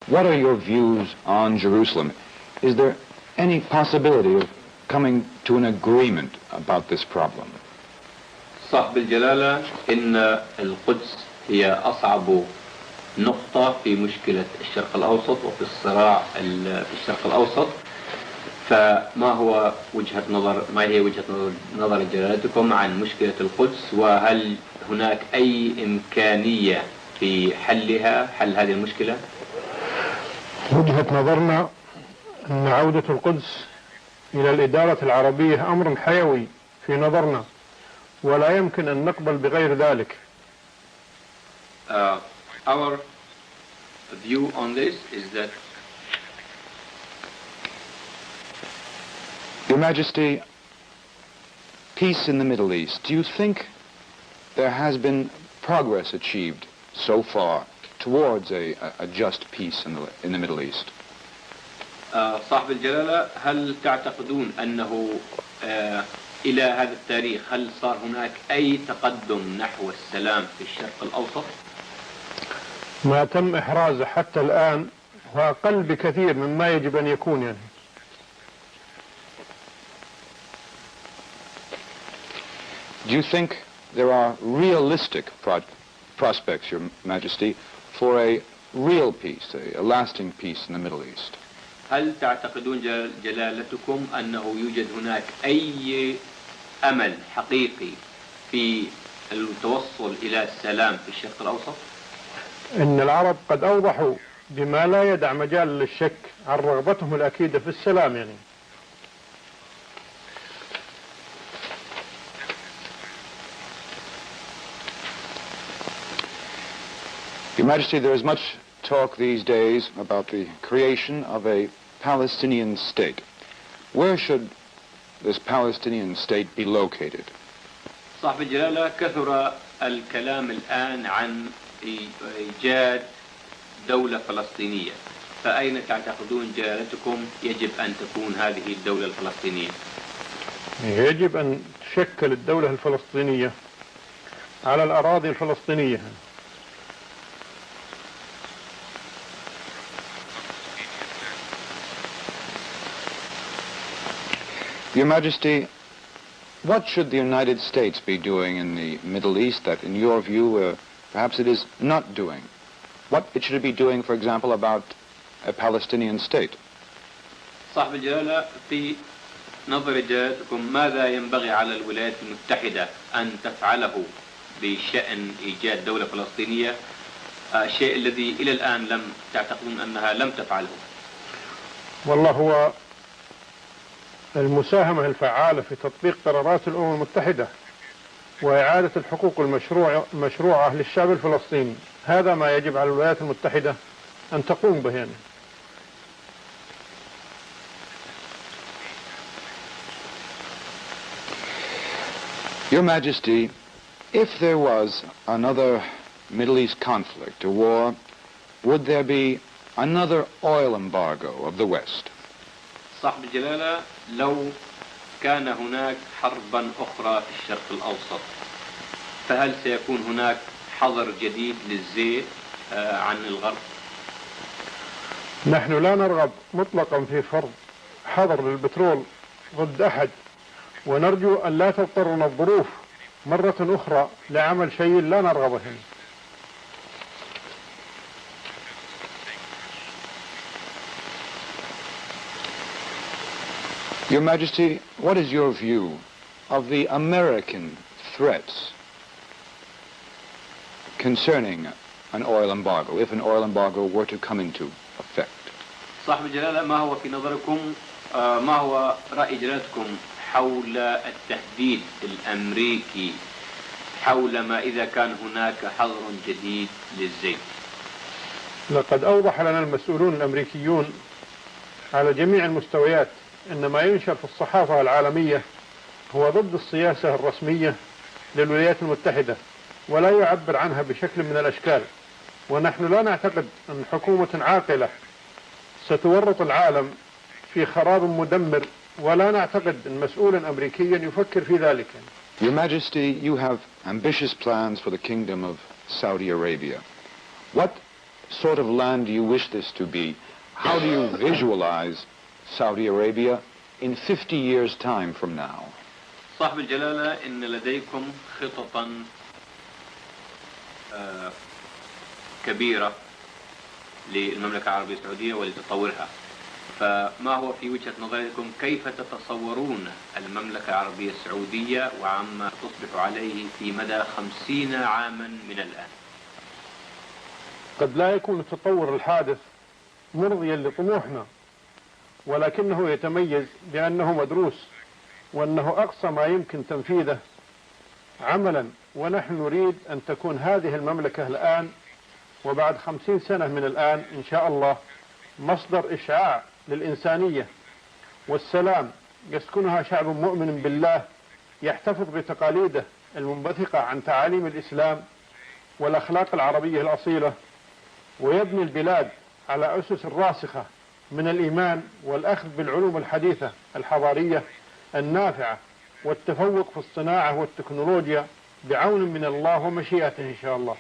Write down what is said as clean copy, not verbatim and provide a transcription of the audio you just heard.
What are your views on Jerusalem? Is there any possibility of coming to an agreement about this problem? صاحب الجلالة إن القدس هي أصعب نقطة في مشكلة الشرق الأوسط وفي الصراع في الشرق الأوسط. فما هي وجهة نظر جلالتكم عن مشكلة القدس، وهل هناك أي إمكانية في حل هذه المشكلة؟ وجهة نظرنا أن عودة القدس إلى الإدارة العربية أمر حيوي في نظرنا، ولا يمكن أن نقبل بغير ذلك. Our view on this is that Your Majesty, peace in the Middle East. Do you think there has been progress achieved so far towards a just peace in the Middle East? صاحب الجلالة، هل تعتقدون أنه إلى هذا التاريخ هل صار هناك أي تقدم نحو السلام في الشرق الأوسط؟ ما تم إحرازه حتى الآن هو أقل بكثير مما يجب أن يكون يعني. Do you think there are realistic prospects, Your Majesty, for a real peace, a lasting peace in the Middle East? هل تعتقدون جلالتكم أنه يوجد هناك أي أمل حقيقي في التوصل إلى السلام في الشرق الأوسط؟ إن العرب قد أوضحوا بما لا يدع مجال للشك عن رغبتهم الأكيدة في السلام يعني. Your Majesty, there is much talk these days about the creation of a Palestinian state. Where should this Palestinian state be located? صاحب الجلالة، كثر الكلام الآن عن إيجاد دولة فلسطينية، فأين تعتقدون جلالتكم يجب أن تكون هذه الدولة الفلسطينية؟ يجب أن تشكل الدولة الفلسطينية على الأراضي الفلسطينية. Your Majesty, what should the United States be doing in the Middle East that, in your view, perhaps it is not doing? What it should be doing, for example, about a Palestinian state? صاحب الجلالة، في نظر جلالتكم ماذا ينبغي على الولايات المتحدة أن تفعله بشأن إيجاد دولة فلسطينية، الشيء الذي إلى الآن لم تعتقدون أنها لم تفعله؟ والله هو المساهمة الفعالة في تطبيق قرارات الأمم المتحدة وإعادة الحقوق المشروعة للشعب الفلسطيني. هذا ما يجب على الولايات المتحدة أن تقوم به يعني. Your Majesty, if there was another Middle East conflict, a war, would there be another oil embargo of the West? صاحب الجلالة، لو كان هناك حربا أخرى في الشرق الأوسط، فهل سيكون هناك حظر جديد للزيت عن الغرب؟ نحن لا نرغب مطلقا في فرض حظر للبترول ضد أحد، ونرجو أن لا تضطرنا الظروف مرة أخرى لعمل شيء لا نرغبه. Your Majesty, what is your view of the American threats concerning an oil embargo, if an oil embargo were to come into effect? صاحب الجلالة، ما هو في نظركم ما هو رأي جلالتكم حول التهديد الأمريكي حول ما إذا كان هناك حظر جديد للزيت؟ لقد أوضح لنا المسؤولون الأمريكيون على جميع المستويات أن ما ينشر في الصحافة العالمية هو ضد السياسة الرسمية للولايات المتحدة ولا يعبر عنها بشكل من الأشكال. ونحن لا نعتقد أن حكومة عاقلة ستورط العالم في خراب مدمر، ولا نعتقد أن مسؤولا أمريكيا يفكر في ذلك. Your Majesty, you have ambitious plans for the Kingdom of Saudi Arabia. What sort of land do you wish this to be? How do you visualize Saudi Arabia in 50 years' time from now? صاحب الجلالة، إن لديكم خططا كبيرة للمملكة العربية السعودية ولتطورها، فما هو في وجهة نظركم كيف تتصورون المملكة العربية السعودية وعما تصبح عليه في مدى 50 عاما من الآن؟ قد لا يكون التطور الحادث مرضيا لطموحنا، ولكنه يتميز بأنه مدروس وأنه أقصى ما يمكن تنفيذه عملا. ونحن نريد أن تكون هذه المملكة الآن وبعد 50 سنة من الآن إن شاء الله مصدر إشعاع للإنسانية والسلام، يسكنها شعب مؤمن بالله يحتفظ بتقاليده المنبثقة عن تعاليم الإسلام والأخلاق العربية الأصيلة، ويبني البلاد على أسس راسخة من الإيمان والأخذ بالعلوم الحديثة الحضارية النافعة والتفوق في الصناعة والتكنولوجيا بعون من الله ومشيئته إن شاء الله.